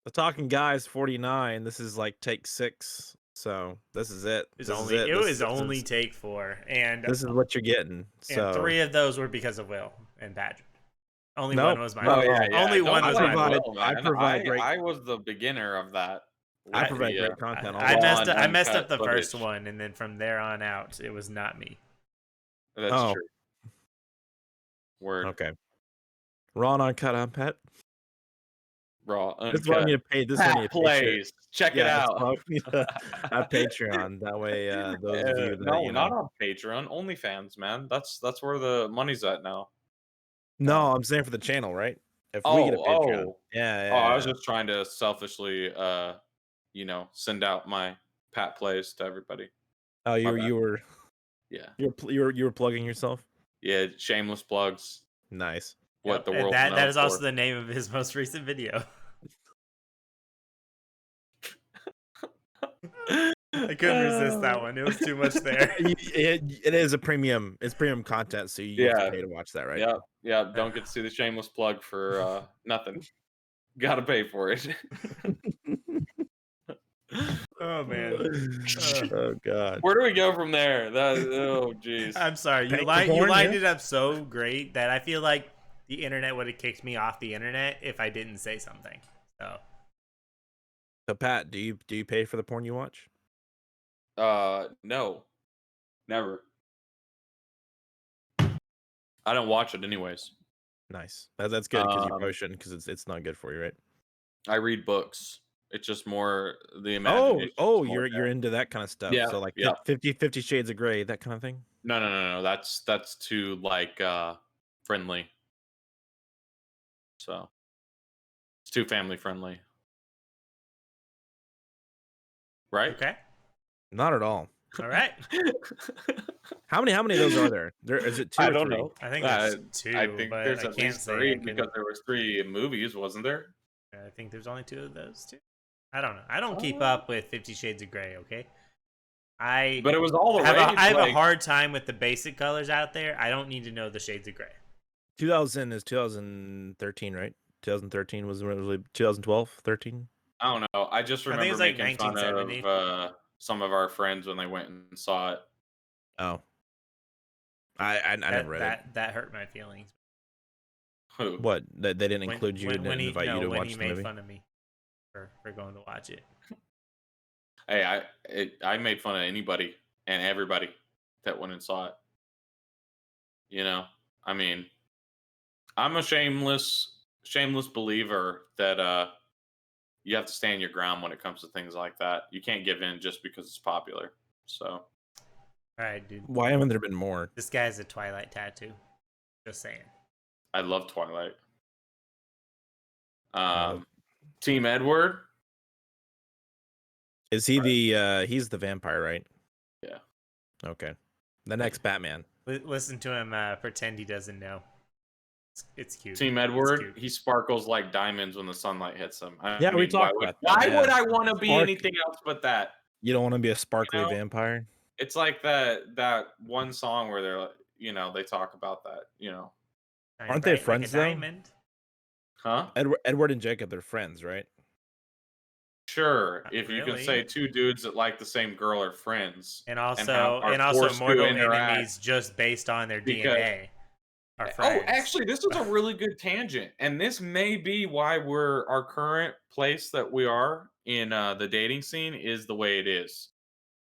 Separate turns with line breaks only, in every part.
The Talking Guy's 49. This is like take 6. So this is it.
It was
This is
only
it.
it
This,
was
this
only
is
take 4, and
this is what you're getting. So
3 of those were because of Will and Patrick. Only
nope.
one was my
No,
fault.
Yeah, yeah.
Only
Don't
one was my
blame
provide.
fault.
Will,
I
man.
provide great.
I was the beginner of that
I
with
I,
provide
the
great content all
I
the
messed
time.
up. I messed
uncut
up the first
footage.
one, and then from there on out, it was not me.
That's
Oh,
true. Word.
okay. Raw and uncut, huh, Pat?
Raw,
This is why I need
uncut.
to pay. This is why I
Pat
need to pay shit.
plays. Check it
Yeah, that's
out.
why we need to have Patreon. That way, those of you that
No, not on Patreon. OnlyFans, man. That's where the money's at now.
No, I'm saying for the channel, right? If we get a
Oh,
Patreon,
oh,
yeah,
oh! I was
yeah, yeah.
just trying to selfishly, send out my Pat plays to everybody.
Oh,
My bad.
you were
Yeah,
you were plugging yourself.
yeah. Shameless plugs.
Nice.
What
Yep,
the
and
world's
that
known
is also
for.
the name of his most recent video. I couldn't resist that one. It was too much there.
It is a premium. It's premium content, so you have to
Yeah.
pay to watch that, right?
Yep. Yep. Don't get to see the shameless plug for nothing. Got to pay for it.
Oh man.
Oh God.
Where do we go from there? Oh, jeez.
I'm sorry. You
Paying for porn,
lined
yeah?
it up so great that I feel like the internet would have kicked me off the internet if I didn't say something.
So Pat, do you pay for the porn you watch?
No, never. I don't watch it anyways.
Nice. That's good because you
Um,
probably shouldn't because it's not good for you, right?
I read books. It's just more the
Oh,
imagination.
oh,
Is more
you're into that kind of stuff.
yeah,
So like
yeah.
50 Shades of Grey, that kind of thing.
No. That's too like friendly. So it's too family friendly, right?
Okay.
Not at all.
All right.
How many of those are there? There is it 2
I
or
don't
3?
know.
I think there's 2,
I think
but
there's
I
at
can't
least
say
3
I can.
because there was 3 movies, wasn't there?
I think there's only 2 of those too. I don't know. I don't keep
Oh.
up with 50 Shades of Grey. Okay. I
But it was all the
have
rage.
I have a
like,
hard time with the basic colors out there. I don't need to know the shades of gray.
2000 is 2013, right? 2013 was when it was 2012, 13.
I don't know. I just
I think
remember
it's like
making fun
1970.
of some of our friends when they went and saw it.
Oh, I never read it.
That hurt my feelings.
Who?
What? They didn't include you and
when he
invite you to
when
watch
he
the
made
movie?
fun of me for going to watch it.
Hey, I made fun of anybody and everybody that went and saw it. You know, I mean, I'm a shameless believer that you have to stand your ground when it comes to things like that. You can't give in just because it's popular. So
All right, dude.
Why haven't there been more?
This guy has a Twilight tattoo. Just saying.
I love Twilight.
Uh,
Team Edward.
Is he he's the vampire, right?
Yeah.
Okay. The next Batman.
Listen to him pretend he doesn't know. It's cute.
Team
It's
Edward.
cute.
He sparkles like diamonds when the sunlight hits him.
Yeah, we talked about that,
Why
yeah.
would I want to be
Spark-
anything else but that?
You don't want to be a sparkly
You know?
vampire?
It's like that one song where they're they talk about that,
Shine
Aren't they
bright like a
friends, though?
diamond.
huh?
Edward and Jacob, they're friends, right?
Sure,
Not
if you can
really.
say 2 dudes that like the same girl are friends,
And
have-
also
are forced to
mortal
interact
enemies just based on their
because-
DNA. Are
Oh,
friends.
actually, this is a really good tangent, and this may be why our current place that we are in the dating scene is the way it is,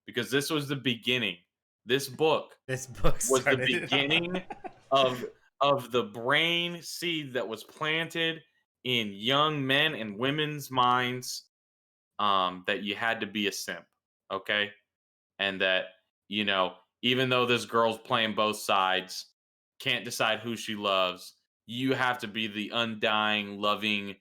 because this was the beginning. This book
This book
was the
started it all.
beginning of the brain seed that was planted in young men and women's minds, that you had to be a simp, okay, and that even though this girl's playing both sides, can't decide who she loves, you have to be the undying, loving,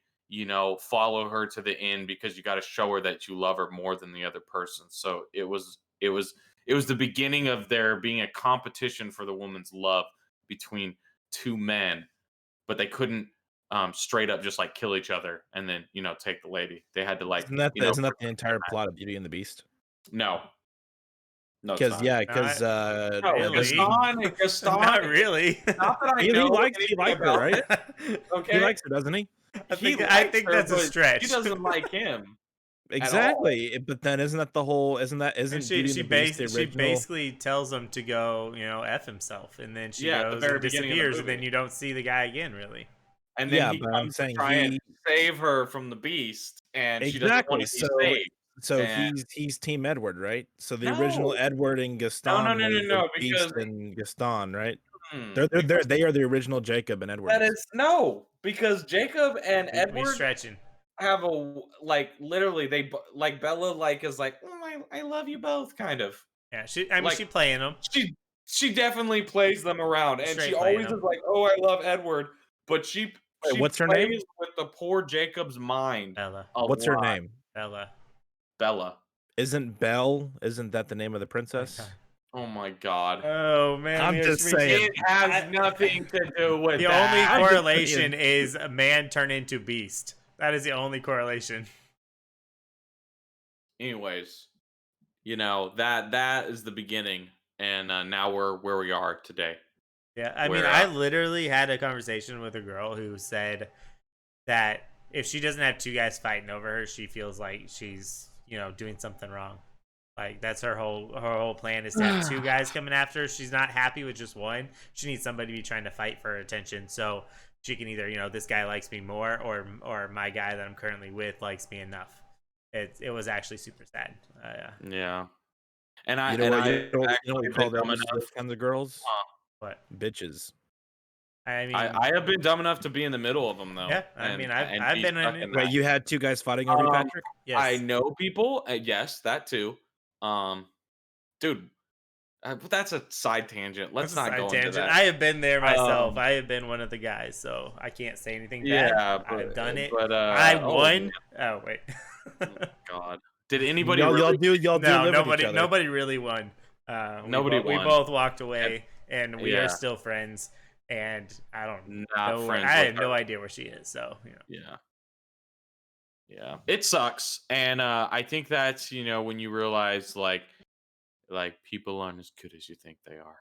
follow her to the end because you got to show her that you love her more than the other person. So it was the beginning of there being a competition for the woman's love between 2 men, but they couldn't straight up just like kill each other and then take the lady. They had to like
Isn't that the entire plot of Beauty and the Beast?
no, it's
Because
not.
because
No,
Really?
Gaston,
Not really.
Not that I
he
know
likes
anything
her,
about
right?
it, okay?
He likes her, doesn't he?
he
I
likes
think
her,
that's a
but
stretch.
she doesn't like him at all.
Exactly. But then isn't that the whole?
And
Isn't Beauty and the Beast the
she
original?
basically tells him to go, f himself, and then she
Yeah, at the
goes
very
and
beginning of the
disappears, and then
movie.
you don't see the guy again, really.
And then
Yeah,
he
but I'm
comes to
saying
try and
he
save her from the beast, and she doesn't want
exactly.
to be
So
saved.
so
And
he's Team Edward, right? So the original
no,
Edward and
no, no,
Gaston
no,
was
no,
the
no,
Beast
because
and Gaston, right?
because
They are the original Jacob and
that
Edwards.
is no, because Jacob and
We
Edward
stretching.
have a like literally like Bella like is like I love you both kind of
Yeah, I mean,
like
she playing him,
she she definitely plays them around and she
straight playing
always
him.
is like oh I love Edward but
Wait,
she
what's her name?
plays with the poor Jacob's mind
Bella,
a
What's her
lot.
name?
Bella.
Bella.
Isn't Belle? Isn't that the name of the
My God.
princess?
Oh my god.
Oh man,
I'm
we are
just
reaching.
saying.
It has nothing to do with
The only
that.
I'm just
correlation
saying.
is a man turn into beast. That is the only correlation.
Anyways, that is the beginning and now we're where we are today.
Yeah, I mean,
Where
I literally had a conversation with a girl who said that if she doesn't have two guys fighting over her, she feels like she's, doing something wrong. Like that's her whole plan is to have two guys coming after her. She's not happy with just one. She needs somebody to be trying to fight for her attention. So she can either, this guy likes me more or my guy that I'm currently with likes me enough. It was actually super sad.
yeah. And I
You know
and
what?
I
You know what
actually
we
have
call
been dumb
those
enough.
kinds of girls?
But
Bitches.
I
I,
mean,
I have been dumb enough to be in the middle of them though,
yeah, I mean,
and
I've
be
been
stuck
in it.
in
Wait,
that.
you had two guys fighting over you,
Um,
Patrick?
I
Yes.
know people. Yes, that too. Um, dude, but that's a side tangent.
That's
Let's
a
not
side
go into
tangent.
that.
I have been there myself.
Um,
I have been one of the guys, so I can't say anything bad.
yeah,
I've done it.
but
I
oh man,
won. Oh wait.
oh God, did anybody
Y'all
really?
do
No,
live with each other.
nobody really won.
Nobody
We
won.
both walked
And,
away, and we are
yeah,
still friends. And I don't
not
know where
friends
I
with
have
her.
no idea where she is. So
Yeah, yeah, it sucks, and I think that's when you realize like people aren't as good as you think they are.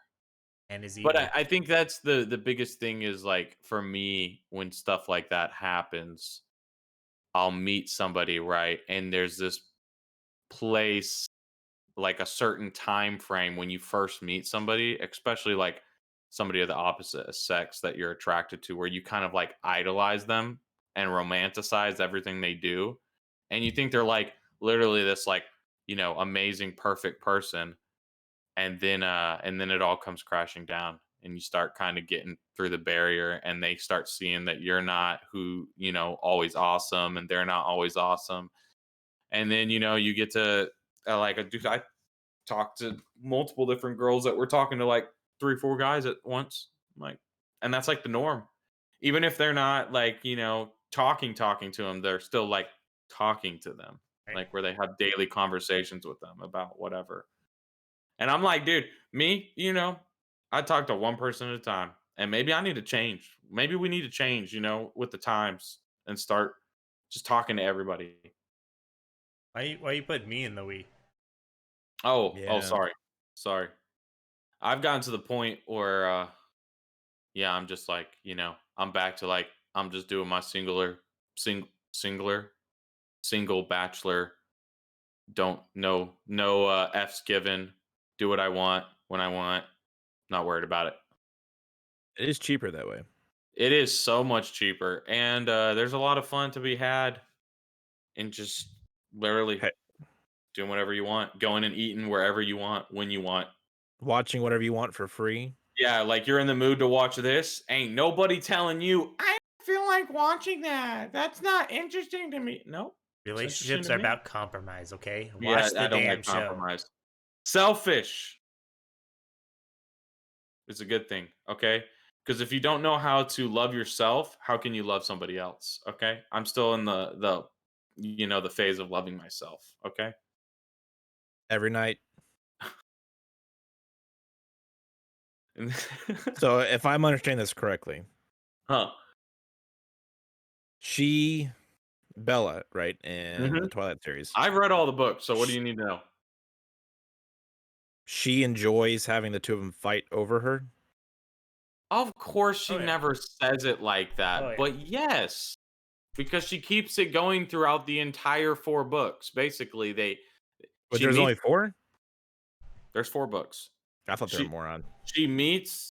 and is
But
evil.
I think that's the biggest thing is like for me when stuff like that happens, I'll meet somebody, right? And there's this place, like a certain time frame when you first meet somebody, especially like somebody of the opposite sex that you're attracted to, where you kind of like idolize them and romanticize everything they do. And you think they're like literally this like, amazing, perfect person and then it all comes crashing down and you start kind of getting through the barrier and they start seeing that you're not who always awesome and they're not always awesome and then you get to dude, I talked to multiple different girls that were talking to like 3 4 guys at once like and that's like the norm even if they're not like talking to them they're still like talking to them
Right?
like where they have daily conversations with them about whatever and I'm like, dude, me, I talk to one person at a time. And maybe I need to change. Maybe we need to change, with the times and start just talking to everybody.
Why you put me in the we?
Oh,
Yeah.
sorry. Sorry. I've gotten to the point where yeah, I'm just like, I'm back to like I'm just doing my singular, single bachelor, don't no F's given, do what I want when I want, not worried about it.
It is cheaper that way.
It is so much cheaper, and there's a lot of fun to be had in just literally
Hey,
doing whatever you want, going and eating wherever you want, when you want.
watching whatever you want for free.
Yeah, like you're in the mood to watch this. Ain't nobody telling you, I don't feel like watching that. That's not interesting to me. No, it's interesting
Relationships
to
are
me.
about compromise. Okay,
Yeah,
watch the
I don't like
damn show.
compromise. Selfish is a good thing, okay? Because if you don't know how to love yourself, how can you love somebody else? Okay, I'm still in the phase of loving myself. Okay,
Every night.
And-
So if I'm understanding this correctly,
huh?
she Bella, right, in
hmm
the Twilight series,
I've read all the books, so what do
sh-
you need to know?
she enjoys having the two of them fight over her.
Of course, she
Oh yeah.
never says it like
Oh
that,
yeah.
but yes, because she keeps it going throughout the entire 4 books. Basically,
But
she
there's only
meets
4?
there's 4 books.
I thought there were
She
more on.
she meets,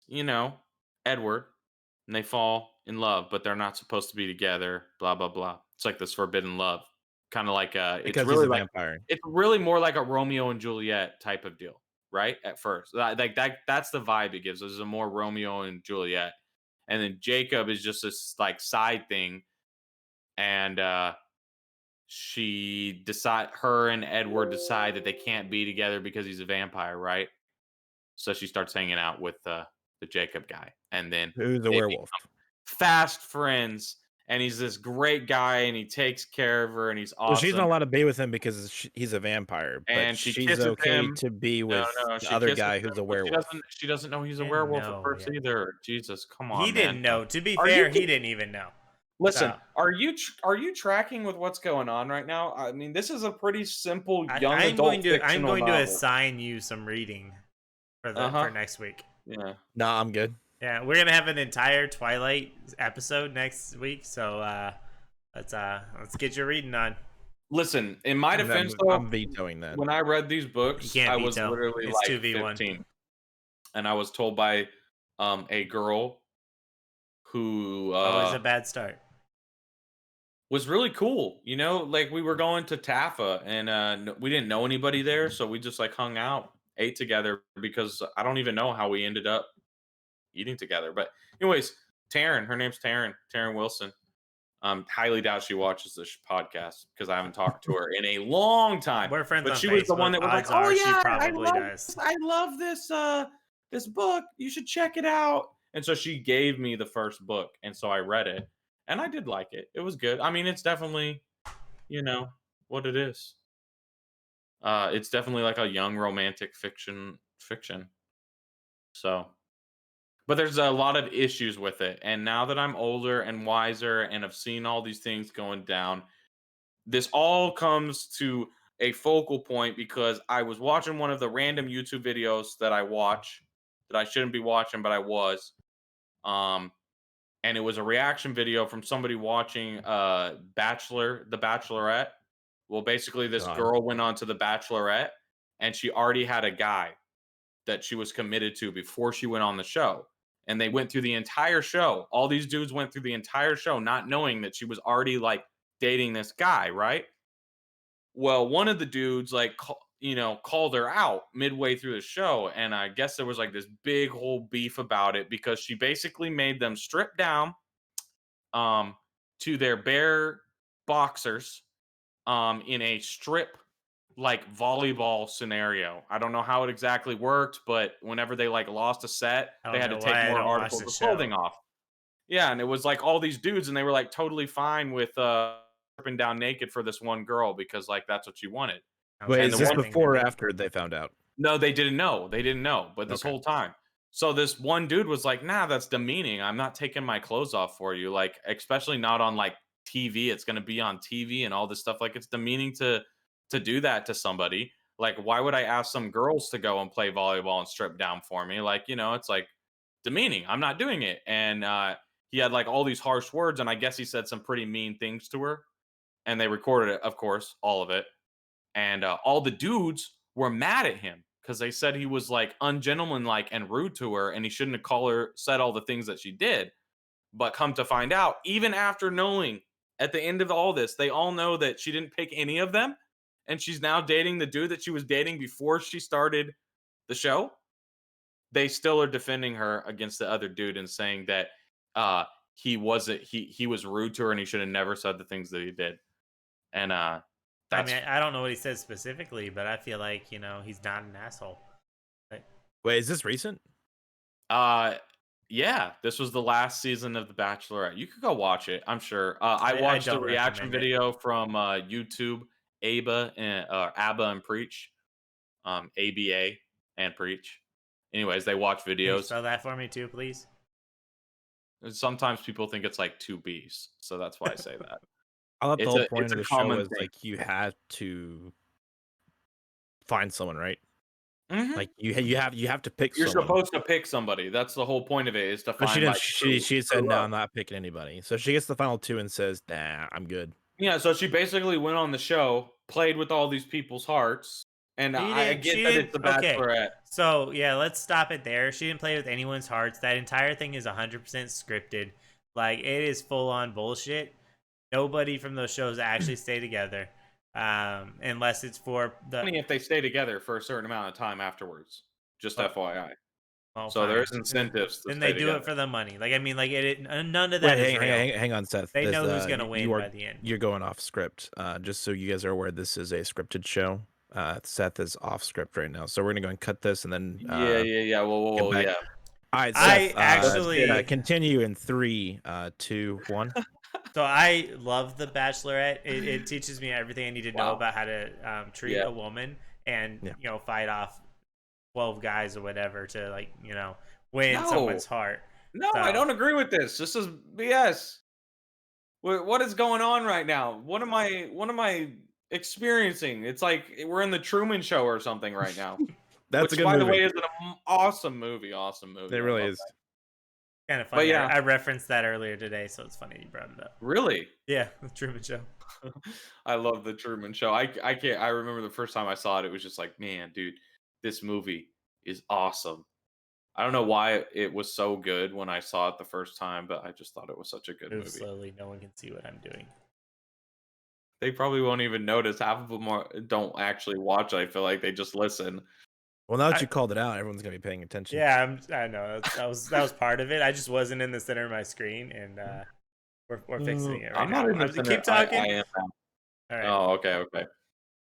Edward, and they fall in love, but they're not supposed to be together, blah blah blah. It's like this forbidden love. Kind of like
Because he's a vampire.
it's really more like a Romeo and Juliet type of deal, right? At first. Like that's the vibe it gives. It's a more Romeo and Juliet. And then Jacob is just this like side thing, and her and Edward decide that they can't be together because he's a vampire, right? So she starts hanging out with the Jacob guy, and then
Who's a
they
werewolf?
become fast friends. And he's this great guy, and he takes care of her, and he's
Well, she's
awesome.
not allowed to be with him because he's a vampire, but
And she
she's
kisses
okay
him.
to be
No,
with
no,
the
she
other
kisses
guy
him,
who's a
but
werewolf.
she doesn't know he's a
Didn't
werewolf at
know
first
yet.
either. Jesus, come
He
on, man.
didn't know. To be
Are
fair,
you
he
ki-
didn't even know.
Listen,
So
are you tracking with what's going on right now? I mean, this is a pretty simple young
I'm
adult
I'm
fictional
going to
novel.
assign you some reading for
Uh-huh.
next week.
Yeah.
Nah, I'm good.
Yeah, we're gonna have an entire Twilight episode next week, so let's get your reading on.
Listen, in my defense
I'm
though,
vetoing that.
when I read these
You
books,
can't
I was
veto.
literally
It's
like
2v1.
15. And I was told by a girl who
Always a bad start.
was really cool. Like we were going to Taffa, and we didn't know anybody there, so we just like hung out, ate together, because I don't even know how we ended up eating together. But anyways, Taryn, her name's Taryn Wilson. Highly doubt she watches this podcast because I haven't talked to her in a long time.
We're friends
But
on
she was the one
Facebook.
that was like,
Odds
"Oh
are she
yeah,
probably does."
I love this book. You should check it out." And so she gave me the first book, and so I read it, and I did like it. It was good. I mean, it's definitely, what it is. It's definitely like a young romantic fiction. So, but there's a lot of issues with it. And now that I'm older and wiser and have seen all these things going down, this all comes to a focal point because I was watching one of the random YouTube videos that I watch that I shouldn't be watching, but I was. Um, and it was a reaction video from somebody watching The Bachelorette. Well, basically, this
God.
girl went on to The Bachelorette, and she already had a guy that she was committed to before she went on the show. And they went through the entire show. All these dudes went through the entire show, not knowing that she was already like dating this guy, right? Well, one of the dudes called her out midway through the show, and I guess there was like this big whole beef about it because she basically made them strip down um to their bare boxers in a strip like volleyball scenario. I don't know how it exactly worked, but whenever they like lost a set,
I
they
don't
had
know
to take
why I
more
don't watch
articles
the
of
show.
clothing off. Yeah, and it was like all these dudes, and they were like totally fine with stripping down naked for this one girl because like that's what she wanted.
Wait,
And
is
the
this
one
before or after they found out?
No, they didn't know. They didn't know, but this
Okay.
whole time. So this one dude was like, "Nah, that's demeaning. I'm not taking my clothes off for you. Like, especially not on like TV. It's gonna be on TV and all this stuff. Like, it's demeaning to do that to somebody. Like, why would I ask some girls to go and play volleyball and strip down for me? Like, it's like demeaning. I'm not doing it." And he had like all these harsh words, and I guess he said some pretty mean things to her. And they recorded it, of course, all of it. And all the dudes were mad at him because they said he was like ungentlemanlike and rude to her, and he shouldn't have said all the things that she did. But come to find out, even after knowing at the end of all this, they all know that she didn't pick any of them, and she's now dating the dude that she was dating before she started the show. They still are defending her against the other dude and saying that he was rude to her and he should have never said the things that he did. And
I
that's
mean, I don't know what he said specifically, but I feel like he's not an asshole.
Wait, is this recent?
Yeah, this was the last season of The Bachelorette. You could go watch it, I'm sure. I
I
watched a
don't
reaction
recommend it.
video from YouTube, ABBA and Preach, ABA and Preach. Anyways, they watch
Can you
videos.
spell that for me too, please?
Sometimes people think it's like two B's, so that's why I say that.
I thought the
It's
whole
a
point
it's
of
a
the show
common
was
thing.
like you had to find someone, right?
Mhm.
Like you have to pick
You're
someone.
supposed to pick somebody. That's the whole point of it, is to
But she
find,
didn't.
like,
She said
true
no.
love.
I'm not picking anybody. So she gets the final two and says, "Nah, I'm good."
Yeah, so she basically went on the show, played with all these people's hearts, and
She
I
didn't.
get
She
that it's
didn't.
The
Okay.
Bachelorette.
So yeah, let's stop it there. She didn't play with anyone's hearts. That entire thing is 100% scripted. Like it is full on bullshit. Nobody from those shows actually stay together, unless it's for the.
Only if they stay together for a certain amount of time afterwards. Just
Well,
FYI.
well,
So there's
fine.
incentives to
Then
stay
they do it
together.
for the money. Like I mean, like none of
Wait,
that is real.
hang on, Seth.
They
This
know who's gonna
you
win
are
by the end.
you're going off script. Just so you guys are aware, this is a scripted show. Seth is off script right now, so we're gonna go and cut this and then
Yeah.
get
Whoa,
back.
yeah.
All right,
I
Seth.
Let's get
actually
it.
Continue in 3, 2, 1.
So I love The Bachelorette. It teaches me everything I need to know
Wow.
about how to treat
Yeah.
a woman and
Yeah.
fight off 12 guys or whatever to win
No.
someone's heart.
No,
So-
I don't agree with this. This is BS. What is going on right now? What am I experiencing? It's like we're in the Truman Show or something right now.
That's
Which,
a good
by the
movie.
way, is an awesome movie. Awesome movie.
It
I
really
love
is.
that.
Kind of funny.
But yeah.
I referenced that earlier today, so it's funny you brought it up.
Really?
Yeah, the Truman Show.
I love the Truman Show. I can't. I remember the first time I saw it. It was just like, man, dude, this movie is awesome. I don't know why it was so good when I saw it the first time, but I just thought it was such a good
Move
movie.
slowly. No one can see what I'm doing.
They probably won't even notice. Half of them don't actually watch. I feel like they just listen.
Well, now that you called it out, everyone's gonna be paying attention.
Yeah, I know that was part of it. I just wasn't in the center of my screen, and we're fixing it right
I'm not
now.
in the
I'm-
center.
Keep talking.
I am now.
All right.
Oh, okay.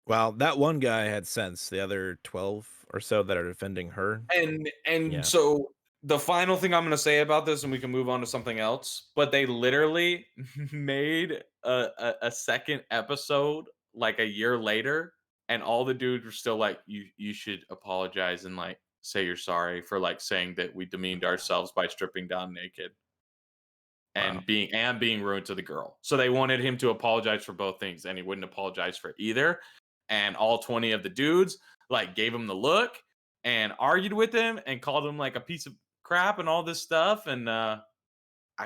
Well, that one guy had sense. The other 12 or so that are defending her.
And
Yeah.
so the final thing I'm going to say about this, and we can move on to something else, but they literally made a second episode like a year later, and all the dudes were still like, you should apologize and like say you're sorry for like saying that we demeaned ourselves by stripping down naked and
Wow.
being rude to the girl. So they wanted him to apologize for both things, and he wouldn't apologize for either. And all 20 of the dudes like gave him the look and argued with him and called him like a piece of crap and all this stuff. And I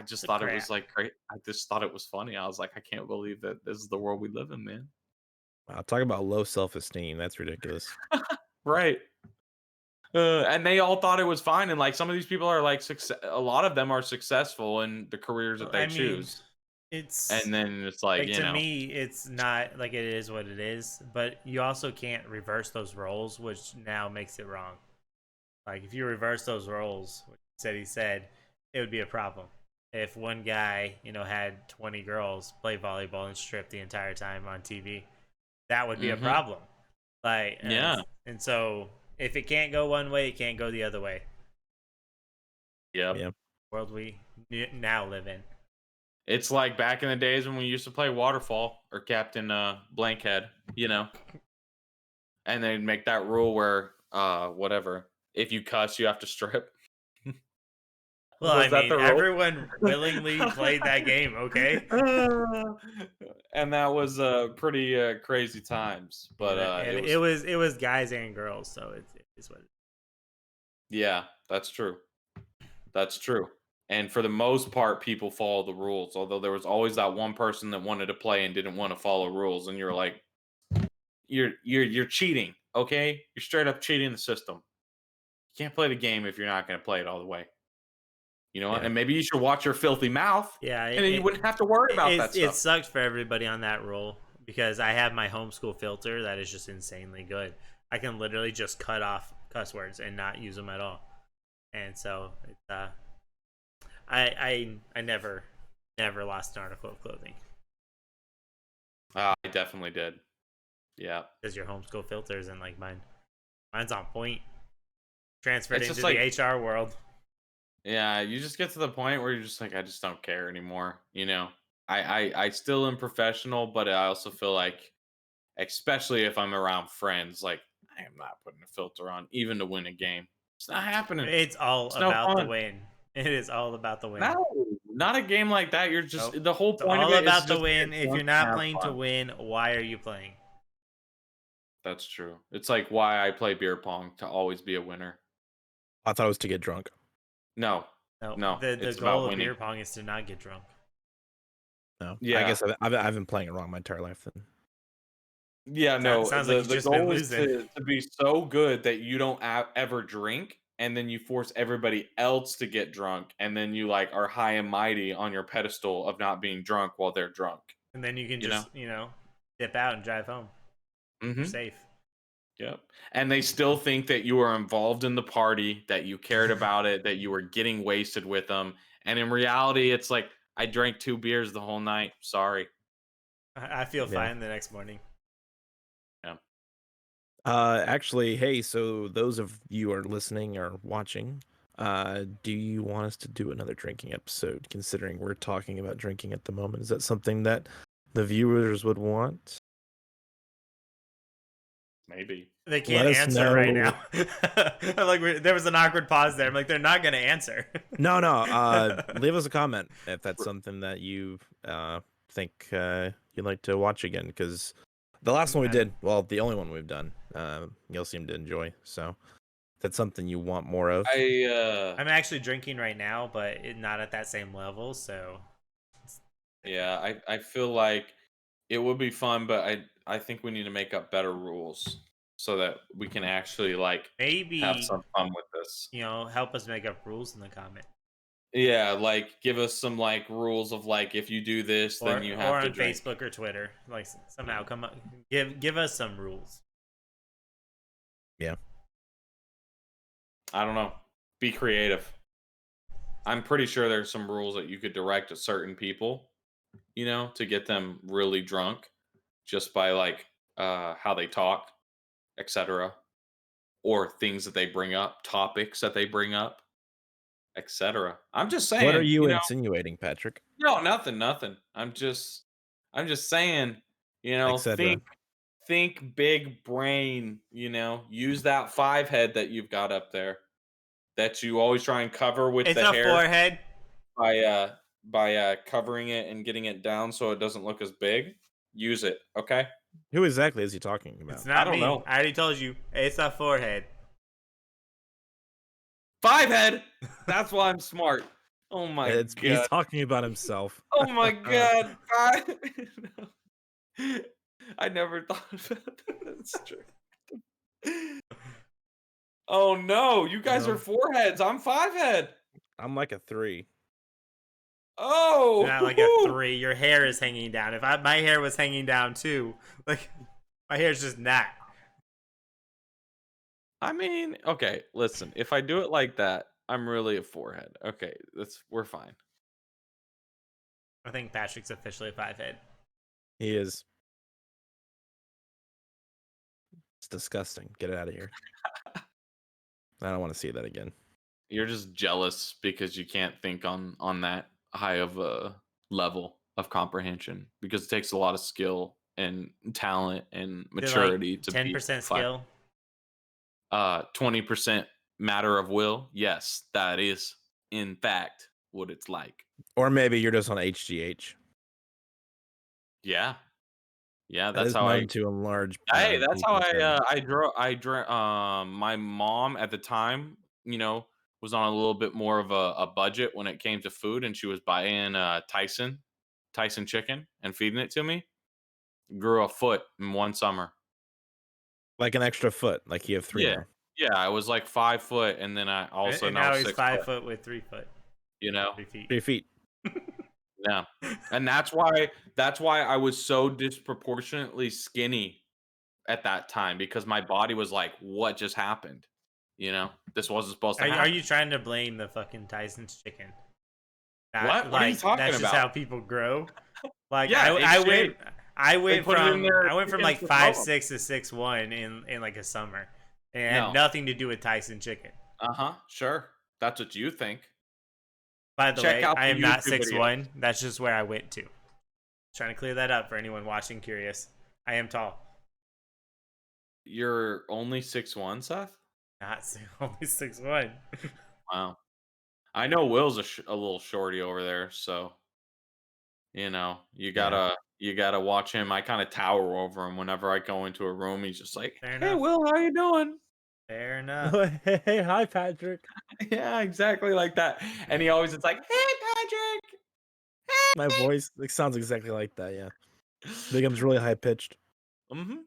just thought it was like great. I just thought it was funny. I was like, I can't believe that this is the world we live in, man.
Wow, talk about low self-esteem. That's ridiculous.
Right. And they all thought it was fine. And like some of these people are like a lot of them are successful in the careers that they choose.
It's
And then it's like,
to me, it's not like it is what it is, but you also can't reverse those roles, which now makes it wrong. Like if you reverse those roles, which he said, it would be a problem. If one guy, had 20 girls play volleyball and strip the entire time on TV, that would be a problem. Like,
yeah.
And so if it can't go one way, it can't go the other way.
Yeah.
World we now live in.
It's like back in the days when we used to play Waterfall or Captain Blankhead, and they'd make that rule where whatever, if you cuss, you have to strip.
Well, I mean, everyone willingly played that game, okay?
And that was pretty crazy times, but
it was guys and girls, so it is what it is.
Yeah, that's true. That's true. And for the most part, people follow the rules. Although there was always that one person that wanted to play and didn't want to follow rules, and you're like, you're cheating, okay? You're straight up cheating the system. You can't play the game if you're not going to play it all the way. You know what?
Yeah.
And maybe you should watch your filthy mouth.
Yeah,
and then you wouldn't have to worry about that stuff.
It sucks for everybody on that rule because I have my homeschool filter that is just insanely good. I can literally just cut off cuss words and not use them at all. And so it's I never lost an article of clothing.
I definitely did. Yeah.
Because your homeschool filter isn't like mine. Mine's on point. Transferred
It's
into
just
the HR world.
Yeah, you just get to the point where you're just like, I just don't care anymore. I still am professional, but I also feel like, especially if I'm around friends, like I am not putting a filter on even to win a game. It's not happening.
It's all about the win. It is all about the win.
No, not a game like that. You're just the whole point
all
of it
about
is
the
just
win. If you're not playing to
fun.
win, why are you playing?
That's true. It's like why I play beer pong to always be a winner.
I thought it was to get drunk.
No,
No,
no,
the
it's
goal
about
of
winning.
beer pong is to not get drunk.
No, I
Yeah,
guess I've been playing it wrong my entire life then.
yeah, no.
Sounds like you've
The
just been
goal is
losing.
to be so good that you don't ever drink, and then you force everybody else to get drunk, and then you like are high and mighty on your pedestal of not being drunk while they're drunk.
And then you can
You know?
just, dip out and drive home. You're
Mm-hmm.
safe.
Yep. And they still think that you were involved in the party, that you cared about it, that you were getting wasted with them. And in reality, it's like, I drank 2 beers the whole night. Sorry.
I feel
Yeah.
fine the next morning.
Yeah.
Actually, hey, so those of you are listening or watching, do you want us to do another drinking episode? Considering we're talking about drinking at the moment, is that something that the viewers would want?
Maybe.
They
Let
can't
us
answer right
know.
now. I'm like, there was an awkward pause there. I'm like, they're not gonna answer.
No. Leave us a comment if that's something that you think you'd like to watch again. Because the last one we did, well, the only one we've done, you'll seem to enjoy. So if that's something you want more of.
I'm actually drinking right now, but not at that same level. So
Yeah, I feel like it would be fun, but I think we need to make up better rules so that we can actually like have
maybe
some fun with this.
help us make up rules in the comment,
Yeah, like give us some like rules of like if you do this, then you
or
have to
on
drink.
Facebook or Twitter. Like somehow come up, give us some rules.
Yeah.
I don't know. Be creative. I'm pretty sure there's some rules that you could direct at certain people, to get them really drunk just by like how they talk, etc. Or things that they bring up, topics that they bring up, etc. I'm just
What are
saying,
you insinuating, Patrick?
no, nothing, nothing. I'm just saying,
Etc.
think big brain, use that 5 head that you've got up there that you always try and cover with
It's
the
a
hair
forehead.
by covering it and getting it down so it doesn't look as big. Use it, okay?
Who exactly is he talking
It's
about?
I
not
don't
me.
know.
I already told you. It's a forehead.
5 head. That's why I'm smart. Oh my
He's
god.
talking about himself.
Oh my god. I never thought about that. That's true. Oh no, you guys are
No,
4 heads. I'm 5 head.
I'm like a 3.
Not like a
Oh,
3. Your hair is hanging down. If my hair was hanging down too, like my hair's just not.
I mean, okay, listen. If I do it like that, I'm really a 4 head. Okay, we're fine.
I think Patrick's officially a 5 head.
He is. It's disgusting. Get it out of here. I don't want to see that again.
You're just jealous because you can't think on that high of a level of comprehension because it takes a lot of skill and talent and
Is it like
maturity to be
10%
5.
skill?
20% matter of will. Yes, that is in fact what it's like.
Or maybe you're just on HGH.
Yeah. Yeah,
That
that's
is
how I
known to enlarge
Hey, that's how
people's heads.
my mom at the time, was on a little bit more of a budget when it came to food and she was buying Tyson chicken and feeding it to me. Grew a foot in one summer.
Like an extra foot. Like you have 3
Yeah.
now.
Yeah, I was like 5 foot and then I all of a
And
sudden I
now
was
he's
6 foot,
5 foot with 3 foot,
you know?
3 feet.
3 feet.
Yeah. And that's why I was so disproportionately skinny at that time because my body was like, what just happened? This wasn't supposed to
Are
happen.
you trying to blame the fucking Tyson's chicken? Not
What? What are you
like
talking
that's just
about?
how people grow. Like
Yeah, it's
I went
shaped.
I
They
went
put it in
from
their
I went from
chickens
like
to grow 'em.
5'6" to 6'1" in like a summer. And it had
No.
nothing to do with Tyson chicken.
Uh-huh. Sure. That's what you think.
By the
Check
way,
out
I
the
am not
YouTube videos.
6'1". That's just where I went to. Trying to clear that up for anyone watching curious. I am tall.
You're only 6'1", Seth?
Not only 6'1".
Wow. I know Will's a little shorty over there, so you
Yeah.
gotta You gotta watch him. I kind of tower over him whenever I go into a room. He's just like,
Fair
"Hey,
enough.
Will, how you doing?"
Fair enough.
Hey, hi, Patrick.
Yeah, exactly like that. And he always is like, "Hey,
My voice sounds exactly like that. Yeah, becomes really high pitched.
Patrick."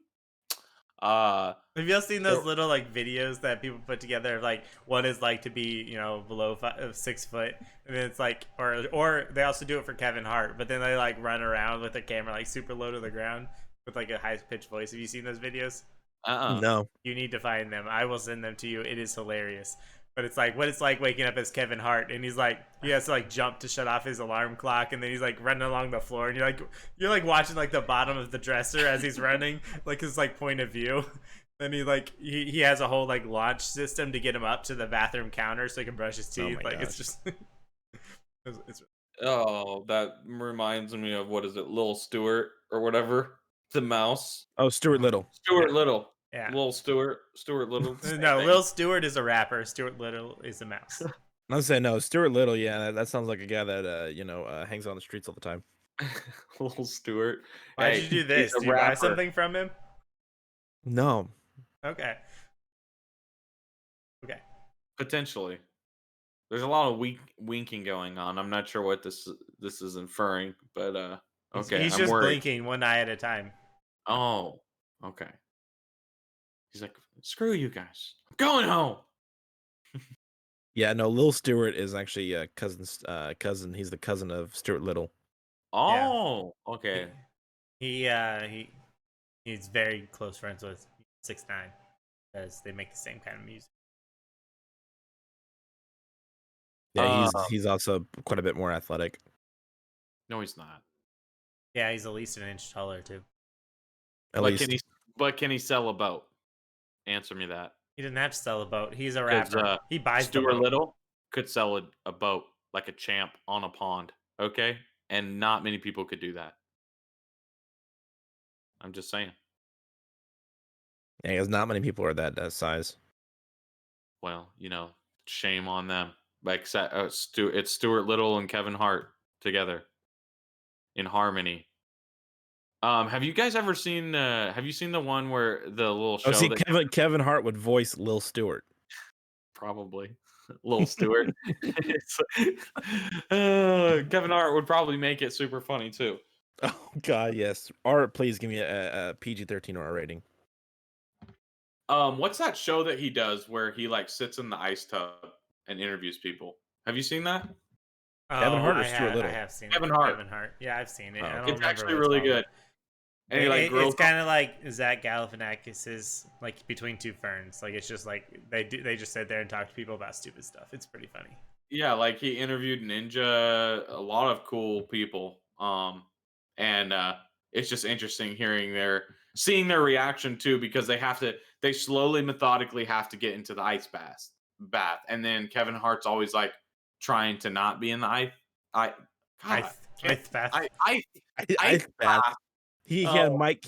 Uh,
Have y'all seen
there,
those little like videos that people put together of like what it's like to be below 6 foot, and then it's like or they also do it for Kevin Hart, but then they like run around with the camera like super low to the ground with like a high pitched voice. Have you seen those videos?
uh-uh.
No.
You need to find them. I will send them to you. It is hilarious. But it's like what it's like waking up as Kevin Hart, and he's like he has to like jump to shut off his alarm clock, and then he's like running along the floor, and you're like watching like the bottom of the dresser as he's running, like his like point of view. Then he has a whole like launch system to get him up to the bathroom counter so he can brush his
Oh
teeth.
my
Like it's
gosh.
just it's
Oh, that reminds me of what is it, Lil Stewart or whatever? The mouse.
Oh, Stuart Little.
Stuart Little.
yeah.
Lil Stuart Little. Same
No,
thing.
Lil Stewart is a rapper. Stuart Little is a mouse.
I was saying no, Stuart Little. Yeah, that sounds like a guy that hangs on the streets all the time.
Lil Stewart.
Why'd
Hey,
you do
he's
this?
a
Do you buy
rapper.
something from him?
No,
Okay. Okay.
Potentially. There's a lot of winking going on. I'm not sure what this is inferring, but okay,
He's
I'm
just
worried.
blinking one eye at a time.
Oh, okay. He's like, screw you guys. I'm going home.
yeah, no. Lil Stewart is actually cousin. He's the cousin of Stuart Little.
Yeah.
Oh,
He
okay.
he's very close friends with 6ix9ine because they make the same kind of music.
Yeah,
Uh,
he's also quite a bit more athletic.
no, he's not.
Yeah, he's at least an inch taller too.
At
But can
least.
he? But can he sell a boat? Answer me that.
He doesn't have to sell a boat. He's a
Because
rapper. He buys the
Stuart
boat.
Little could sell a boat like a champ on a pond. Okay, and not many people could do that. I'm just saying.
Yeah, because not many people are that size.
Well, shame on them. Like it's Stuart Little and Kevin Hart together in harmony. Have you guys ever seen? Have you seen the one where the little
Oh,
show
see,
that
Kevin Hart would voice Lil Stewart.
probably Little Stewart? Kevin Hart would probably make it super funny too.
Oh God, yes. Or please give me a PG-13 or R rating.
What's that show that he does where he like sits in the ice tub and interviews people? Have you seen that?
Kevin
Oh,
Hart or
I
Stuart
have I
Little?
have seen
Kevin
it.
Hart.
Kevin Hart. Yeah, I've seen it.
Oh,
I don't
okay.
It's
remember
actually
what it's
really
called.
good. And he like grills
It's kind of like Zach Galifianakis's like Between Two Ferns. Like it's just like they just sit there and talk to people about stupid stuff. It's pretty funny.
Yeah, like he interviewed Ninja, a lot of cool people. And it's just interesting seeing their reaction too, because they slowly, methodically have to get into the bath. And then Kevin Hart's always like trying to not be in the I, God, can't,
Ice bath.
ice
Bad.
bath.
He had
Oh,
Mike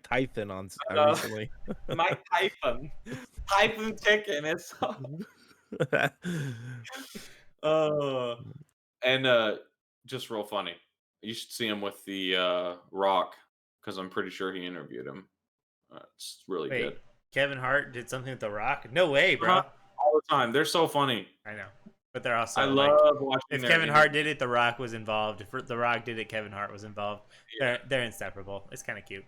Tyson on
uh,
recently.
Mike Tyson chicken is so, uh, and just real funny. You should see him with the Rock because I'm pretty sure he interviewed him. It's really good.
Wait, Kevin Hart did something with The Rock? No way,
Uh-huh.
bro.
All the time. They're so funny.
I know, but they're
I
also
love
like,
watching
if
their
Kevin Hart
interviews.
did it, The Rock was involved. If The Rock did it, Kevin Hart was involved.
Yeah.
They're inseparable. It's kind of cute.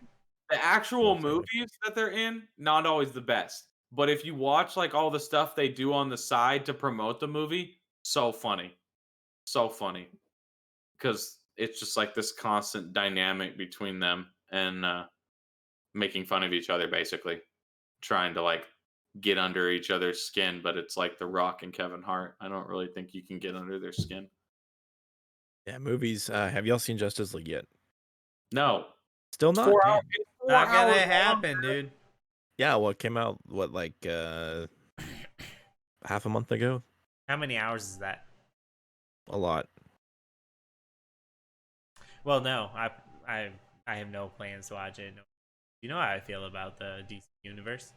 The actual
Well, certainly.
movies that they're in, not always the best. But if you watch like all the stuff they do on the side to promote the movie, so funny. So funny. Because it's just like this constant dynamic between them and making fun of each other, basically. Trying to like get under each other's skin, but it's like The Rock and Kevin Hart. I don't really think you can get under their skin.
Yeah, movies. Have y'all seen Justice League yet?
No.
Still
It's
not.
4 hours.
Damn.
It's 4
Not gonna
hours long.
happen, dude.
Yeah, well, it came out half a month ago.
How many hours is that?
A lot.
Well, no, I have no plans to watch it. No. You know how I feel about the DC universe.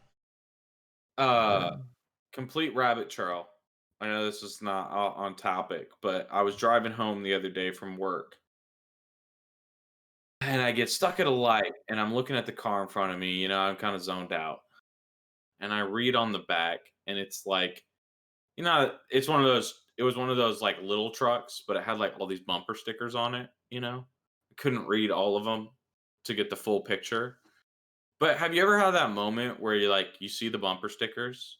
Complete rabbit trail. I know this is not on topic, but I was driving home the other day from work, And I get stuck at a light, and I'm looking at the car in front of me. I'm kind of zoned out, and I read on the back, and it's like, it's one of those. It was one of those like little trucks, but it had like all these bumper stickers on it. I couldn't read all of them to get the full picture. But have you ever had that moment where you see the bumper stickers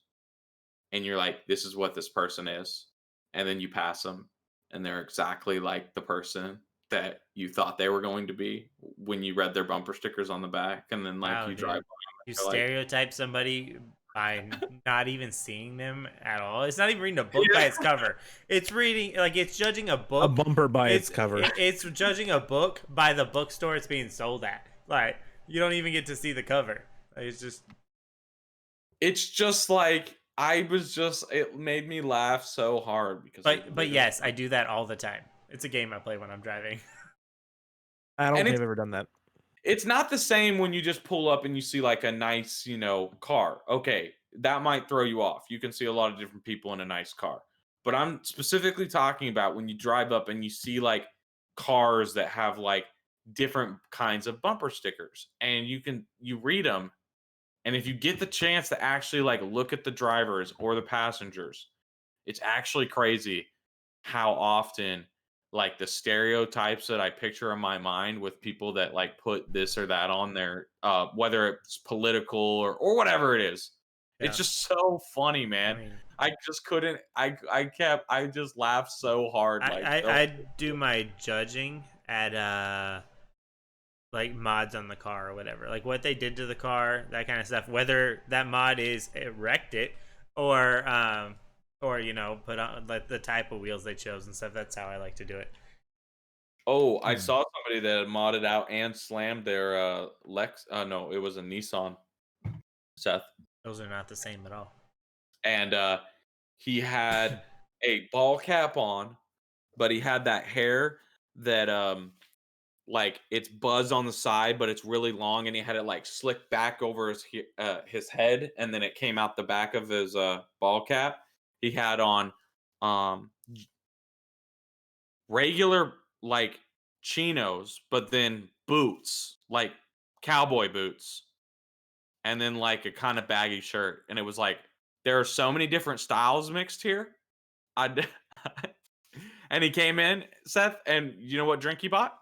and you're like, this is what this person is, and then you pass them, and they're exactly like the person that you thought they were going to be when you read their bumper stickers on the back, and then
Wow,
you drive
dude.
by
You
and you're like,
stereotype somebody by not even seeing them at all. It's not even reading a book by
yeah.
its cover. It's reading like it's judging a
A
book.
bumper by its cover.
It's judging a book by the bookstore it's being sold at. Like you don't even get to see the cover. Like,
It's just like it made me laugh so hard because
but yes, I do that all the time. It's a game I play when I'm driving.
I don't
and
think I've ever done that.
it's not the same when you just pull up and you see like a nice, car. Okay, that might throw you off. You can see a lot of different people in a nice car. But I'm specifically talking about when you drive up and you see like cars that have like different kinds of bumper stickers, and you read them, and if you get the chance to actually like look at the drivers or the passengers, it's actually crazy how often like the stereotypes that I picture in my mind with people that like put this or that on there, whether it's political or whatever it is. It's
Yeah.
just so funny,
I
man.
mean,
I just couldn't. I just laughed so hard.
I do my judging at like mods on the car or whatever, like what they did to the car, that kind of stuff, whether that mod is wrecked it or put on like the type of wheels they chose and stuff. That's how I like to do it.
Oh, I saw somebody that had modded out and slammed their Lex. No, it was a Nissan, Seth,
Those are not the same at all.
and he had a ball cap on, but he had that hair that like it's buzzed on the side, but it's really long, and he had it like slicked back over his head, and then it came out the back of his ball cap. He had on um regular like chinos, but then boots, like cowboy boots, and then like a kind of baggy shirt. And it was like there are so many different styles mixed here. I d- and he came in, Seth, and you know what drink he bought?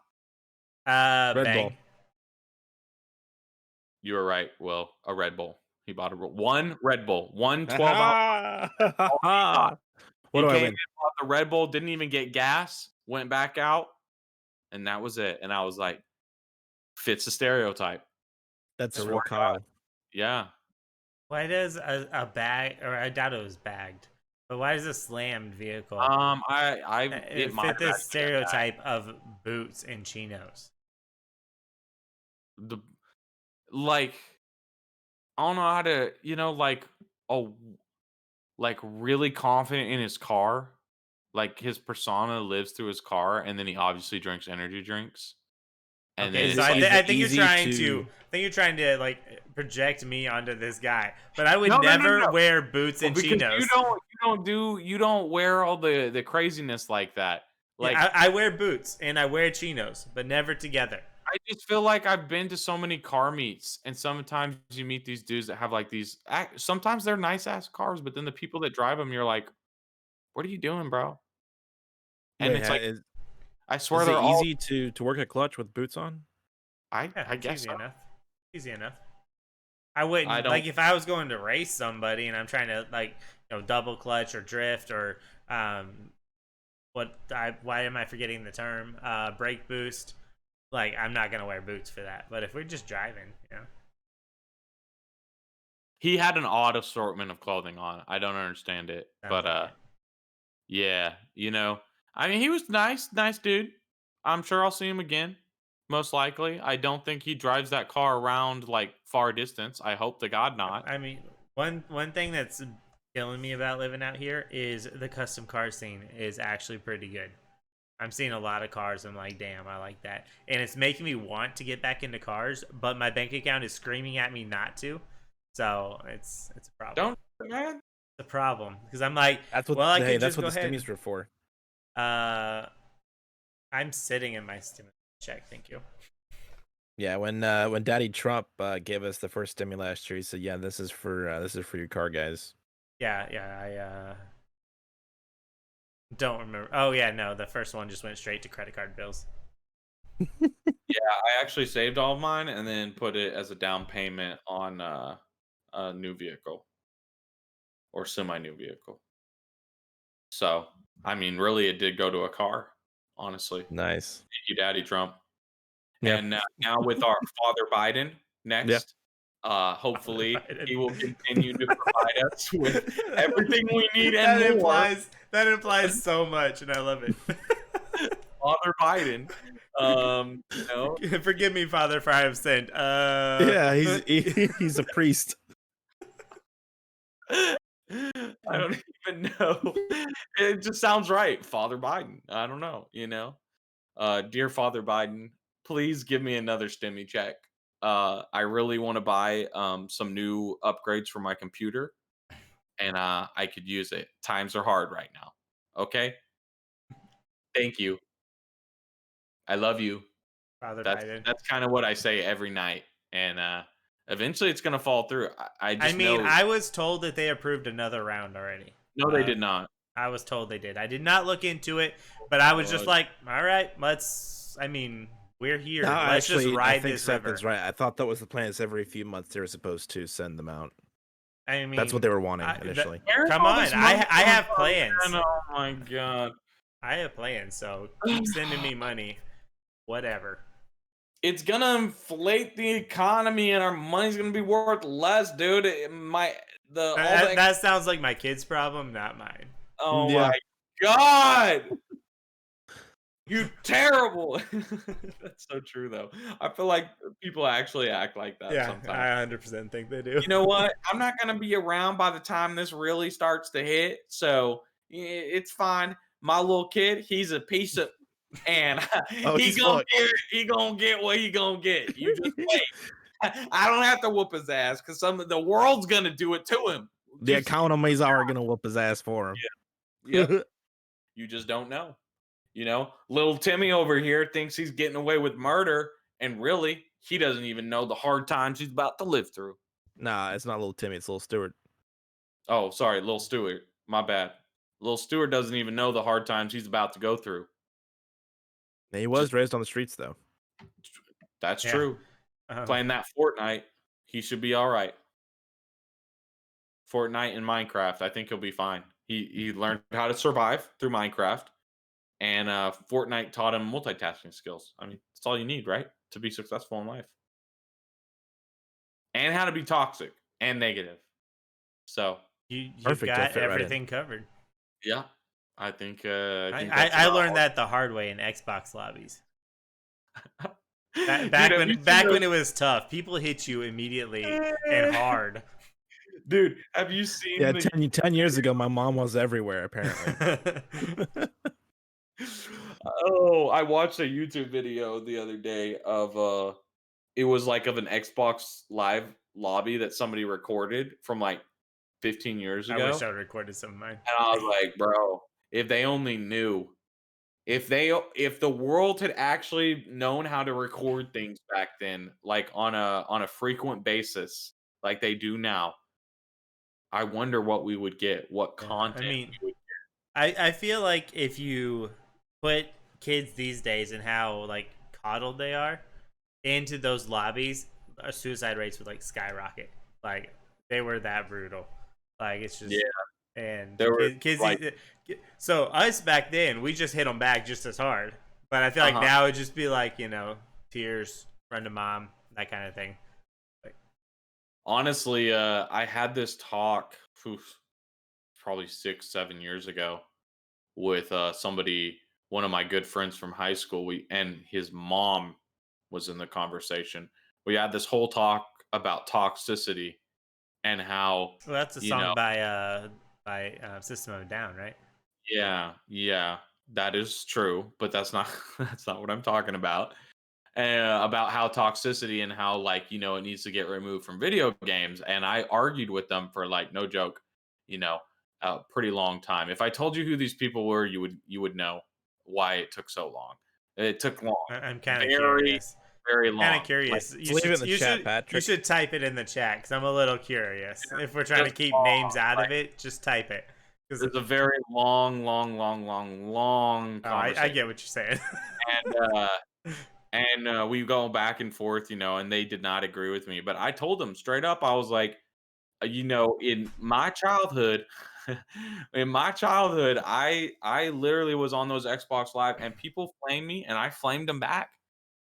Red
Bang.
Bull.
You were right. Well, a Red Bull. He bought one Red Bull, one 12-ounce. He
What do I
came
win?
in, bought the Red Bull, didn't even get gas, went back out, and that was it. And I was like, fits the stereotype.
That's a
Swear
real
to God.
Kyle.
Yeah.
Why does a bag, or I doubt it was bagged, but why does a slammed vehicle
It might
fit
have
this stereotype of boots and chinos?
the like I don't know how to, oh, like really confident in his car. Like his persona lives through his car, and then he obviously drinks energy drinks. And
Okay,
then
so
it's like,
I think you're
easy
trying
to-
I think you're trying to like project me onto this guy, but I would
No, no, no,
never
no.
wear boots and
because
chinos.
you don't wear all the craziness like that. Like
Yeah, I wear boots and I wear chinos, but never together.
I just feel like I've been to so many car meets, and sometimes you meet these dudes that have like these. Sometimes they're nice ass cars, but then the people that drive them, you're like, "What are you doing, bro?" And
Wait,
it's like,
is
I swear
it
they're all.
easy to work a clutch with boots on?
Yeah,
I
it's
guess
easy
so.
enough. Easy enough. I wouldn't
I don't.
like if I was going to race somebody and I'm trying to like double clutch or drift or why am I forgetting the term, brake boost. Like I'm not gonna wear boots for that. But if we're just driving,
He had an odd assortment of clothing on. I don't understand it,
sounds
but
like it.
yeah, I mean, he was nice dude. I'm sure I'll see him again, most likely. I don't think he drives that car around like far distance. I hope to God not.
I mean, one thing that's killing me about living out here is the custom car scene is actually pretty good. I'm seeing a lot of cars. I'm like, damn, I like that, and it's making me want to get back into cars, but my bank account is screaming at me not to. So it's a problem.
Don't, man.
It's a problem because I'm like,
That's what.
well, I
Hey,
could
that's
just
what
go
the
ahead.
stimmies are for.
I'm sitting in my stimulus check. Thank you.
Yeah, when Daddy Trump gave us the first stimmy last year, he said, "Yeah, this is for your car, guys."
Yeah, I don't remember. Oh yeah, no, the first one just went straight to credit card bills.
Yeah, I actually saved all of mine and then put it as a down payment on a new vehicle or semi-new vehicle. So, I mean, really, it did go to a car, honestly.
Nice.
Thank you, Daddy Trump.
Yeah.
And now with our Father Biden
Yeah.
next, hopefully
Biden.
he will continue to provide us with everything we need and more.
That implies so much, and I love it.
Father Biden, you know,
Forgive me, Father, for I have sinned.
Yeah, he's a priest.
I don't even know. It just sounds right, Father Biden. I don't know, you know. Dear Father Biden, please give me another stimmy check. I really want to buy some new upgrades for my computer, and I could use it. Times are hard right now. Okay, thank you. I love you.
Father
That's
Biden.
that's kind of what I say every night, and eventually it's gonna fall through. I
I
just
mean,
know.
I was told that they approved another round already.
No, they did not.
I was told they did. I did not look into it, but I was just
Uh,
like, all right, let's. I mean, we're here.
No,
Let's just
actually, I
ride
think
this
Seth
river.
is right. I thought that was the plan. Is every few months they were supposed to send them out.
I mean,
That's what they were wanting initially.
where's
come
all
on,
this money
I
coming
have
from,
plans.
man? Oh my god.
I have plans, so keep sending me money. Whatever.
It's gonna inflate the economy and our money's gonna be worth less, dude.
That sounds like my kid's problem, not mine.
Oh
Yeah.
my god. You terrible. That's so true though. I feel like people actually act like that
Yeah,
sometimes.
I 100% think they do.
You know what? I'm not gonna be around by the time this really starts to hit, so it's fine. My little kid, he's a piece of, and
Oh, he's fucked.
he gonna get what he gonna get. You just wait. I don't have to whoop his ass because the world's gonna do it to him.
The
Just,
economies are gonna whoop his ass for him.
yep. You just don't know. You know, little Timmy over here thinks he's getting away with murder, and really, he doesn't even know the hard times he's about to live through.
Nah, it's not little Timmy. It's little Stewart.
Oh, sorry, little Stewart. My bad. Little Stewart doesn't even know the hard times he's about to go through.
He
Just
was raised on the streets, though.
that's
Yeah.
true. Playing that Fortnite, he should be all right. Fortnite and Minecraft, I think he'll be fine. He learned how to survive through Minecraft, and Fortnite taught him multitasking skills. I mean, that's all you need, right, to be successful in life, and how to be toxic and negative. So,
You've
Perfect, he'll
got
fit right in.
everything covered.
yeah, I think that's
I
about
learned
all.
that the hard way in Xbox lobbies.
Dude,
Back
have you
when
seen
back
those-
when it was tough, people hit you immediately and hard.
Dude, have you seen
Yeah,
the
10 years ago, my mom was everywhere, apparently.
Oh, I watched a YouTube video the other day of it was like of an Xbox Live lobby that somebody recorded from like 15 years
I
ago.
wish I would recorded some of mine.
And I was like, bro, if they only knew, if the world had actually known how to record things back then, like on a frequent basis, like they do now, I wonder what we would get, what
Yeah,
content
I mean,
we would.
I feel like if you put kids these days and how like coddled they are into those lobbies, suicide rates would like skyrocket. Like they were that brutal. Like it's just
Yeah,
and
there were
kids.
like,
So us back then, we just hit them back just as hard. But I feel like
Uh-huh.
now it'd just be like tears, run to mom, that kind of thing.
honestly, I had this talk probably 6, 7 years ago with somebody, one of my good friends from high school. We and his mom was in the conversation. We had this whole talk about toxicity and how,
Well, that's a
you know,
song by System of a Down, right?
yeah, that is true, but that's not that's not what I'm talking about. About how toxicity and how, like, it needs to get removed from video games. And I argued with them for, like, no joke, you know, a pretty long time. If I told you who these people were, you would know why it took so long. It took long,
I'm kind of
very,
curious.
very long.
Kind of curious.
Let's leave it in the chat,
you
Patrick.
should type it in the chat because I'm a little curious. If we're trying to
Just
keep
long,
names out
like,
of it, just type it. 'Cause-
It's a very long
oh,
conversation.
I get what you're saying.
And we go back and forth, and they did not agree with me. But I told them straight up, I was like, in my childhood, I literally was on those Xbox Live, and people flamed me, and I flamed them back.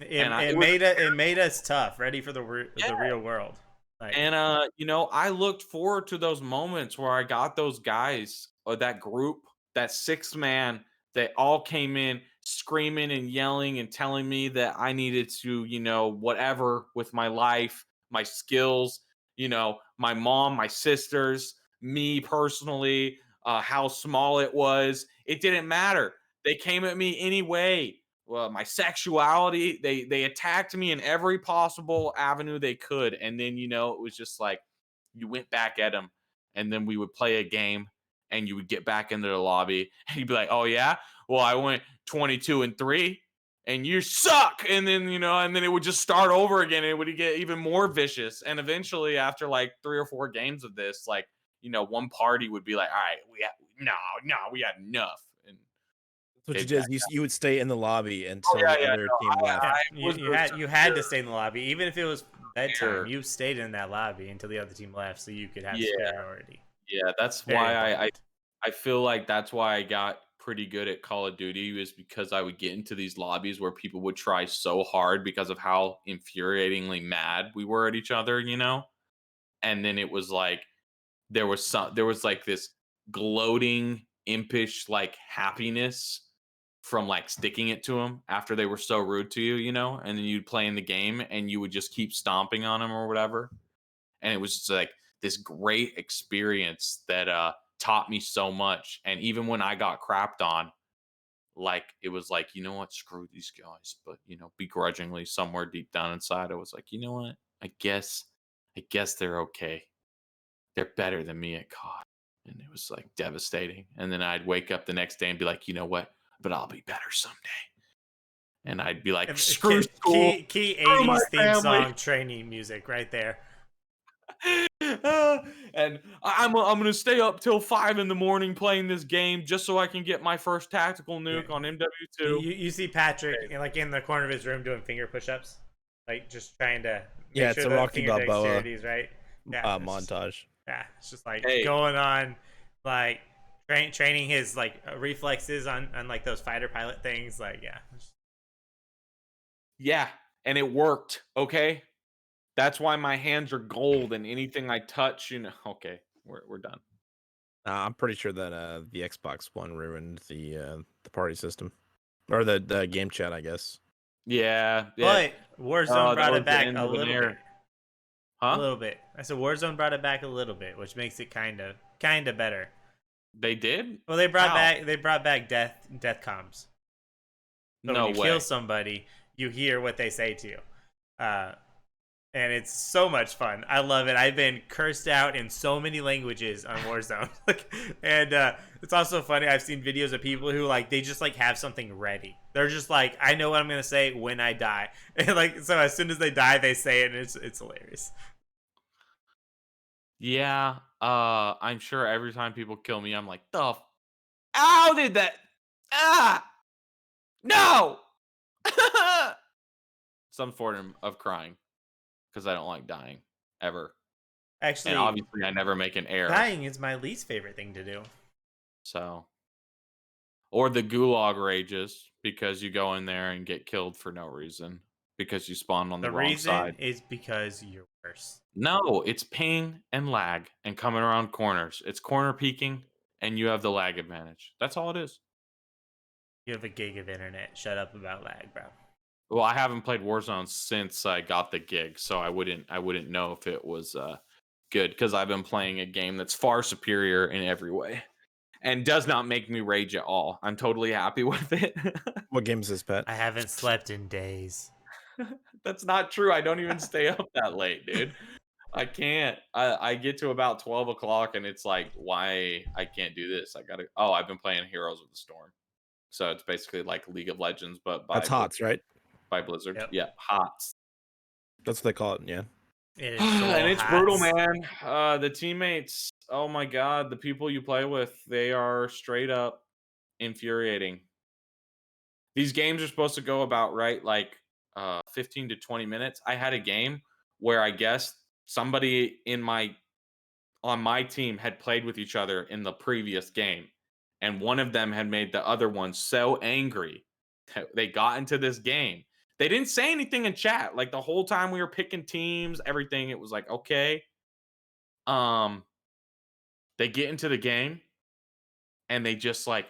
It made us tough, ready for the real world. Like,
And I looked forward to those moments where I got those guys or that group, that 6 man, they all came in screaming and yelling and telling me that I needed to, whatever with my life, my skills, my mom, my sisters, me personally, how small it was. It didn't matter. They came at me anyway. Well, my sexuality, they attacked me in every possible avenue they could. And then, it was just like you went back at them, and then we would play a game, and you would get back into the lobby, and you'd be like, oh yeah, well, I went 22-3 and you suck. And then, and then it would just start over again, and it would get even more vicious. And eventually, after like 3 or 4 games of this, like, one party would be like, all right, we had enough. And
What you did is you would stay in the lobby until
yeah,
the
yeah,
other
no,
team left.
you had to stay in the lobby, even if it was bedtime.
Sure.
You stayed in that lobby until the other team left, so you could have
Yeah.
superiority.
Yeah, that's
Very
why
important.
I feel like that's why I got pretty good at Call of Duty, is because I would get into these lobbies where people would try so hard because of how infuriatingly mad we were at each other, And then it was like there was like this gloating, impish like happiness from like sticking it to them after they were so rude to you, and then you'd play in the game and you would just keep stomping on them or whatever. And it was just like this great experience that taught me so much. And even when I got crapped on, like, it was like, you know what, screw these guys. But begrudgingly, somewhere deep down inside, I was like, you know what, I guess they're okay. They're better than me at COD. And it was like devastating. And then I'd wake up the next day and be like, you know what, but I'll be better someday. And I'd be like, screw school,
Key
screw my
80s theme
family.
song training music right there.
And I'm gonna stay up till 5 in the morning playing this game just so I can get my first tactical nuke on MW2.
You see Patrick in the corner of his room doing finger push-ups, like just trying to make
It's
sure
a
the
Rocky
finger
Balboa
dexterity is right. Yeah,
montage.
it's just like
Hey.
going on, like training his like reflexes on like those fighter pilot things. Like, yeah.
Yeah, and it worked. Okay, that's why my hands are gold, and anything I touch, Okay, we're done.
I'm pretty sure that the Xbox One ruined the party system, or the game chat, I guess.
Yeah.
But Warzone
that
brought
was
it
the
back
end
a
of an
little
era.
bit.
Huh?
A little bit. I said Warzone brought it back a little bit, which makes it kind of better.
They did?
Well, they brought
How?
back death comms. So
No
when you
way.
kill somebody, you hear what they say to you. And it's so much fun. I love it. I've been cursed out in so many languages on Warzone. And it's also funny. I've seen videos of people who they just have something ready. They're just like, I know what I'm gonna say when I die. And so as soon as they die, they say it, and it's hilarious.
Yeah. I'm sure every time people kill me, I'm like, how did that? No. Some form of crying because I don't like dying ever.
Actually,
And obviously, I never make an error.
dying is my least favorite thing to do.
So, or the gulag rages because you go in there and get killed for no reason because you spawned on the wrong side.
The reason is because you're worse.
No, it's ping and lag and coming around corners. It's corner peeking and you have the lag advantage. That's all it is.
You have a gig of internet. Shut up about lag, bro.
Well, I haven't played Warzone since I got the gig, so I wouldn't know if it was good because I've been playing a game that's far superior in every way and does not make me rage at all. I'm totally happy with it.
What game is this, Pat?
I haven't slept in days.
That's not true. I don't even stay up that late, dude. I can't. I get to about 12 o'clock and it's like, why I can't do this? I've been playing Heroes of the Storm. So it's basically like League of Legends, but
That's HOTS, right?
by Blizzard.
Yep.
Yeah, HOTS.
That's what they call it. Yeah.
It's
And it's brutal,
hats.
man. The teammates, oh my god, the people you play with, they are straight up infuriating. These games are supposed to go about, right, like 15 to 20 minutes. I had a game where I guess somebody on my team had played with each other in the previous game, and one of them had made the other one so angry that they got into this game. They didn't say anything in chat. Like the whole time we were picking teams, everything, it was like, okay. They get into the game and they just like